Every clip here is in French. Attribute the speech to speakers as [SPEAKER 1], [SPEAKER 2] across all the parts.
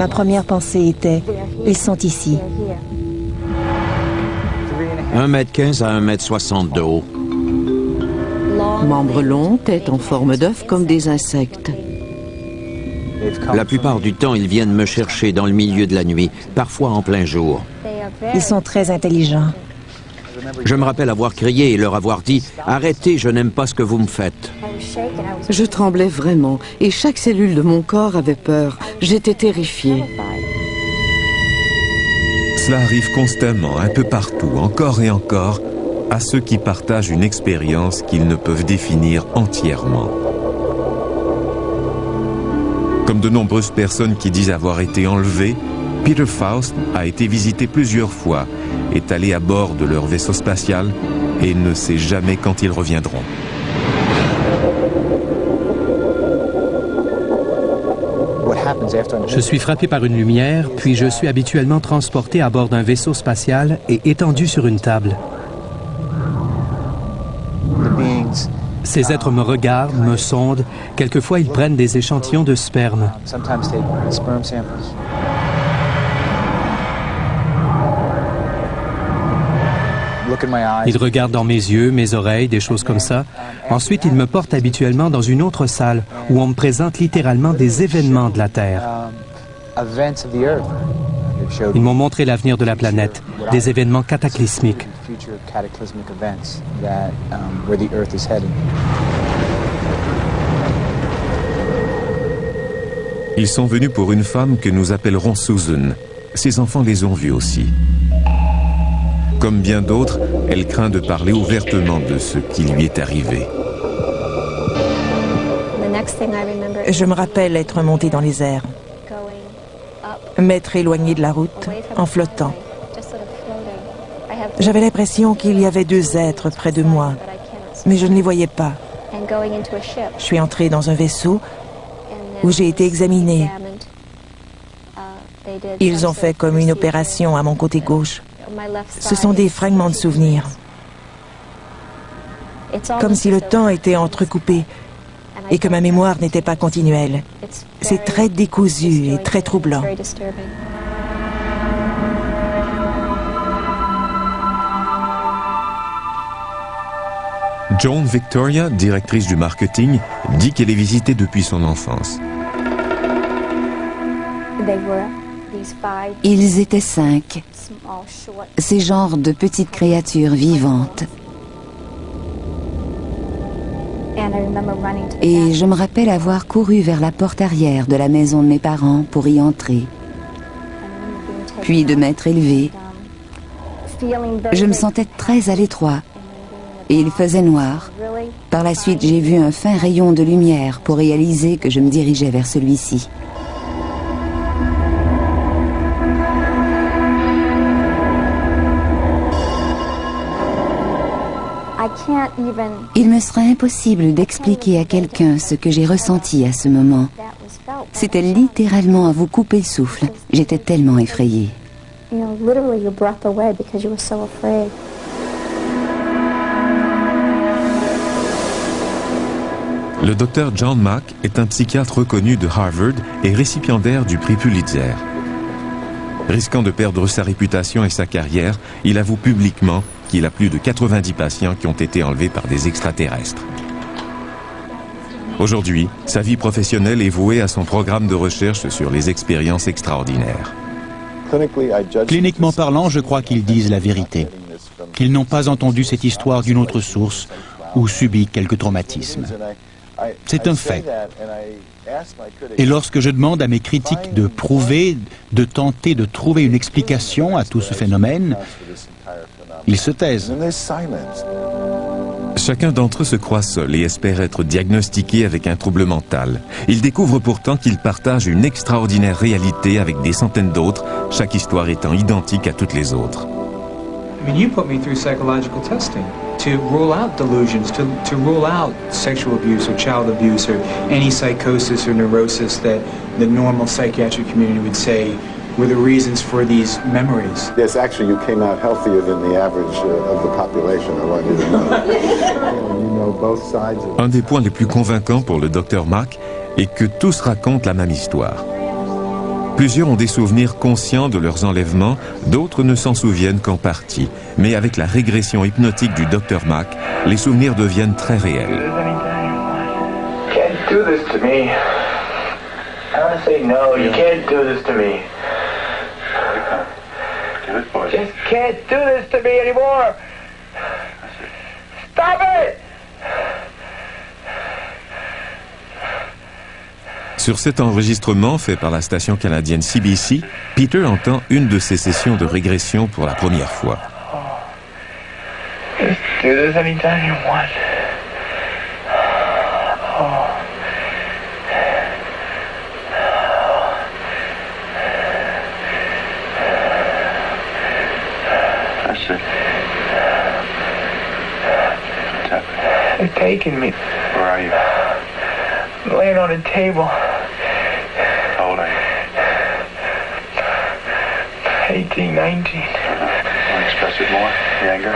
[SPEAKER 1] Ma première pensée était, ils sont ici.
[SPEAKER 2] 1,15 m à 1,60 m de haut.
[SPEAKER 3] Membres longs, tête en forme d'œuf comme des insectes.
[SPEAKER 2] La plupart du temps, ils viennent me chercher dans le milieu de la nuit, parfois en plein jour.
[SPEAKER 1] Ils sont très intelligents.
[SPEAKER 2] Je me rappelle avoir crié et leur avoir dit « Arrêtez, je n'aime pas ce que vous me faites ».
[SPEAKER 3] Je tremblais vraiment et chaque cellule de mon corps avait peur. J'étais terrifiée.
[SPEAKER 4] Cela arrive constamment, un peu partout, encore et encore, à ceux qui partagent une expérience qu'ils ne peuvent définir entièrement. Comme de nombreuses personnes qui disent avoir été enlevées, Peter Faust a été visité plusieurs fois, est allé à bord de leur vaisseau spatial et ne sait jamais quand ils reviendront.
[SPEAKER 5] Je suis frappé par une lumière, puis je suis habituellement transporté à bord d'un vaisseau spatial et étendu sur une table. Ces êtres me regardent, me sondent. Quelquefois, ils prennent des échantillons de sperme. Ils regardent dans mes yeux, mes oreilles, des choses comme ça. Ensuite, ils me portent habituellement dans une autre salle où on me présente littéralement des événements de la Terre. Ils m'ont montré l'avenir de la planète, des événements cataclysmiques.
[SPEAKER 4] Ils sont venus pour une femme que nous appellerons Susan. Ses enfants les ont vus aussi. Comme bien d'autres, elle craint de parler ouvertement de ce qui lui est arrivé.
[SPEAKER 1] Je me rappelle être montée dans les airs, m'être éloignée de la route en flottant. J'avais l'impression qu'il y avait deux êtres près de moi, mais je ne les voyais pas. Je suis entrée dans un vaisseau où j'ai été examinée. Ils ont fait comme une opération à mon côté gauche. Ce sont des fragments de souvenirs. Comme si le temps était entrecoupé et que ma mémoire n'était pas continuelle. C'est très décousu et très troublant.
[SPEAKER 4] Joan Victoria, directrice du marketing, dit qu'elle est visitée depuis son enfance.
[SPEAKER 6] Ils étaient 5, ces genres de petites créatures vivantes. Et je me rappelle avoir couru vers la porte arrière de la maison de mes parents pour y entrer, puis de m'être élevée. Je me sentais très à l'étroit et il faisait noir. Par la suite, j'ai vu un fin rayon de lumière pour réaliser que je me dirigeais vers celui-ci. Il me serait impossible d'expliquer à quelqu'un ce que j'ai ressenti à ce moment. C'était littéralement à vous couper le souffle. J'étais tellement effrayée.
[SPEAKER 4] Le docteur John Mack est un psychiatre reconnu de Harvard et récipiendaire du prix Pulitzer. Risquant de perdre sa réputation et sa carrière, il avoue publiquement qu'il a plus de 90 patients qui ont été enlevés par des extraterrestres. Aujourd'hui, sa vie professionnelle est vouée à son programme de recherche sur les expériences extraordinaires.
[SPEAKER 7] Cliniquement parlant, je crois qu'ils disent la vérité. Qu'ils n'ont pas entendu cette histoire d'une autre source ou subi quelques traumatismes. C'est un fait. Et lorsque je demande à mes critiques de prouver, de tenter de trouver une explication à tout ce phénomène, ils se taisent.
[SPEAKER 4] Chacun d'entre eux se croit seul et espère être diagnostiqué avec un trouble mental. Ils découvrent pourtant qu'ils partagent une extraordinaire réalité avec des centaines d'autres, chaque histoire étant identique à toutes les autres.
[SPEAKER 8] I mean, you put me through psychological testing to rule out delusions, to rule out sexual abuse or child abuse or any psychosis or neurosis that the normal psychiatric community would say were the reasons for these memories.
[SPEAKER 9] Yes, actually you came out healthier than the average of the population, I want you to know. You know both sides of it.
[SPEAKER 4] Un des points les plus convaincants pour le Dr Mack est que tous racontent la même histoire. Plusieurs ont des souvenirs conscients de leurs enlèvements, d'autres ne s'en souviennent qu'en partie. Mais avec la régression hypnotique du Dr Mack, les souvenirs deviennent très réels. Sur cet enregistrement fait par la station canadienne CBC, Peter entend une de ces sessions de régression pour la première fois.
[SPEAKER 10] They're taking me. Where are you? Laying on a table. How old are you? 18, 19. Want to express it more? The anger?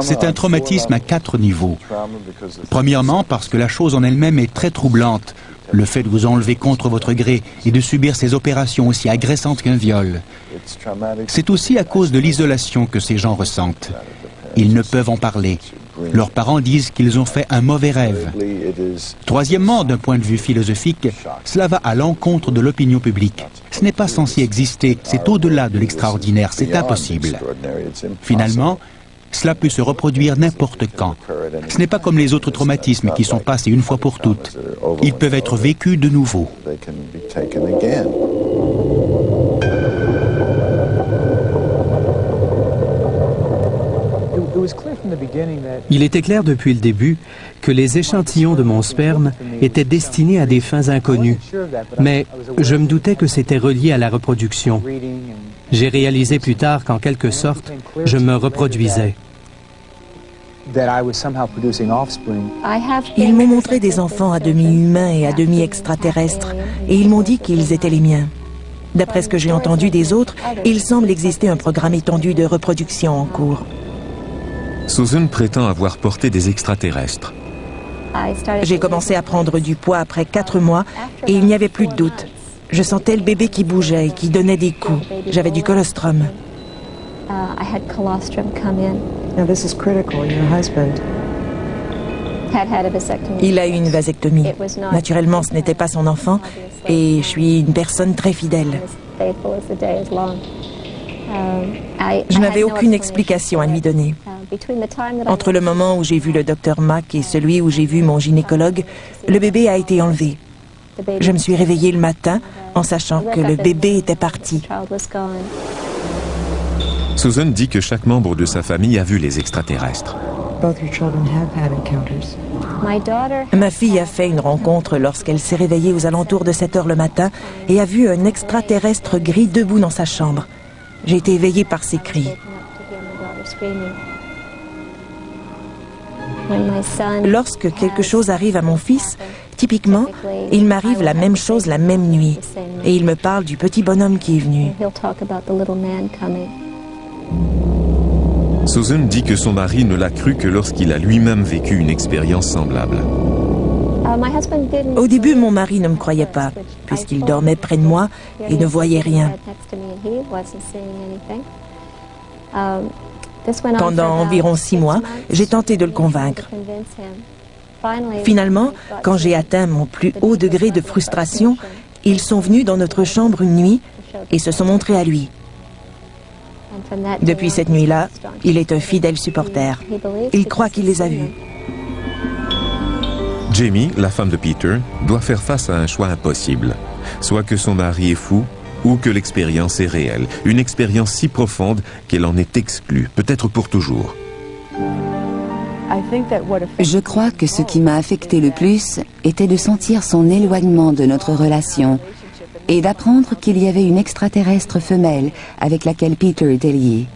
[SPEAKER 7] C'est un traumatisme à 4 niveaux. Premièrement, parce que la chose en elle-même est très troublante. Le fait de vous enlever contre votre gré et de subir ces opérations aussi agressantes qu'un viol. C'est aussi à cause de l'isolation que ces gens ressentent. Ils ne peuvent en parler. Leurs parents disent qu'ils ont fait un mauvais rêve. Troisièmement, d'un point de vue philosophique, cela va à l'encontre de l'opinion publique. Ce n'est pas censé exister, c'est au-delà de l'extraordinaire, c'est impossible. Finalement, cela peut se reproduire n'importe quand. Ce n'est pas comme les autres traumatismes qui sont passés une fois pour toutes. Ils peuvent être vécus de nouveau.
[SPEAKER 5] Il était clair depuis le début que les échantillons de mon sperme étaient destinés à des fins inconnues, mais je me doutais que c'était relié à la reproduction. J'ai réalisé plus tard qu'en quelque sorte, je me reproduisais.
[SPEAKER 1] Ils m'ont montré des enfants à demi humains et à demi extraterrestres, et ils m'ont dit qu'ils étaient les miens. D'après ce que j'ai entendu des autres, il semble exister un programme étendu de reproduction en cours.
[SPEAKER 4] Susan prétend avoir porté des extraterrestres.
[SPEAKER 1] J'ai commencé à prendre du poids après 4 mois et il n'y avait plus de doute. Je sentais le bébé qui bougeait et qui donnait des coups. J'avais du colostrum. Il a eu une vasectomie. Naturellement, ce n'était pas son enfant et je suis une personne très fidèle. Je n'avais aucune explication à lui donner. Entre le moment où j'ai vu le Dr Mack et celui où j'ai vu mon gynécologue, le bébé a été enlevé. Je me suis réveillée le matin en sachant que le bébé était parti.
[SPEAKER 4] Susan dit que chaque membre de sa famille a vu les extraterrestres.
[SPEAKER 1] Ma fille a fait une rencontre lorsqu'elle s'est réveillée aux alentours de 7 heures le matin et a vu un extraterrestre gris debout dans sa chambre. J'ai été éveillée par ses cris. Lorsque quelque chose arrive à mon fils, typiquement, il m'arrive la même chose la même nuit. Et il me parle du petit bonhomme qui est venu.
[SPEAKER 4] Susan dit que son mari ne l'a cru que lorsqu'il a lui-même vécu une expérience semblable.
[SPEAKER 1] Au début, mon mari ne me croyait pas, puisqu'il dormait près de moi et ne voyait rien. Pendant environ 6 mois, j'ai tenté de le convaincre. Finalement, quand j'ai atteint mon plus haut degré de frustration, ils sont venus dans notre chambre une nuit et se sont montrés à lui. Depuis cette nuit-là, il est un fidèle supporter. Il croit qu'il les a vus.
[SPEAKER 4] Jamie, la femme de Peter, doit faire face à un choix impossible. Soit que son mari est fou, ou que l'expérience est réelle. Une expérience si profonde qu'elle en est exclue, peut-être pour toujours.
[SPEAKER 6] Je crois que ce qui m'a affecté le plus était de sentir son éloignement de notre relation et d'apprendre qu'il y avait une extraterrestre femelle avec laquelle Peter était lié.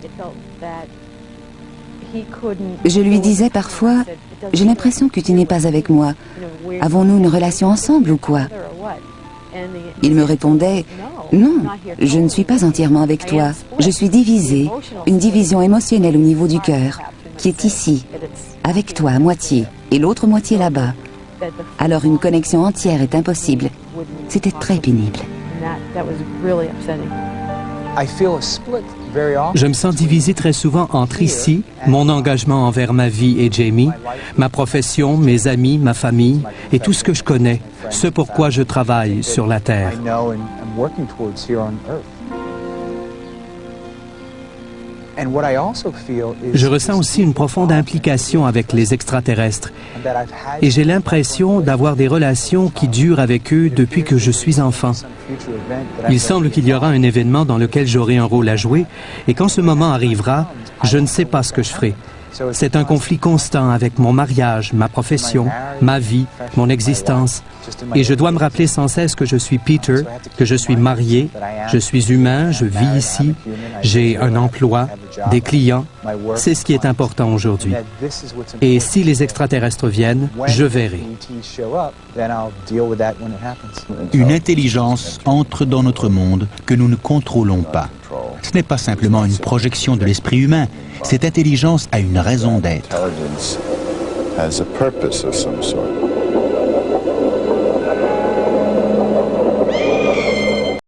[SPEAKER 6] Je lui disais parfois, « J'ai l'impression que tu n'es pas avec moi. Avons-nous une relation ensemble ou quoi ?» Il me répondait, « Non, je ne suis pas entièrement avec toi. Je suis divisée, une division émotionnelle au niveau du cœur, qui est ici, avec toi à moitié. et l'autre moitié là-bas. Alors une connexion entière est impossible. C'était très pénible.
[SPEAKER 5] Je me sens divisé très souvent entre ici, mon engagement envers ma vie et Jamie, ma profession, mes amis, ma famille et tout ce que je connais, ce pourquoi je travaille sur la Terre. Je ressens aussi une profonde implication avec les extraterrestres et j'ai l'impression d'avoir des relations qui durent avec eux depuis que je suis enfant. Il semble qu'il y aura un événement dans lequel j'aurai un rôle à jouer et quand ce moment arrivera, je ne sais pas ce que je ferai. C'est un conflit constant avec mon mariage, ma profession, ma vie, mon existence. Et je dois me rappeler sans cesse que je suis Peter, que je suis marié, je suis humain, je vis ici, j'ai un emploi, des clients. C'est ce qui est important aujourd'hui. Et si les extraterrestres viennent, je verrai.
[SPEAKER 7] Une intelligence entre dans notre monde que nous ne contrôlons pas. Ce n'est pas simplement une projection de l'esprit humain. Cette intelligence a une raison d'être.
[SPEAKER 9] Intelligence has a purpose of some sort.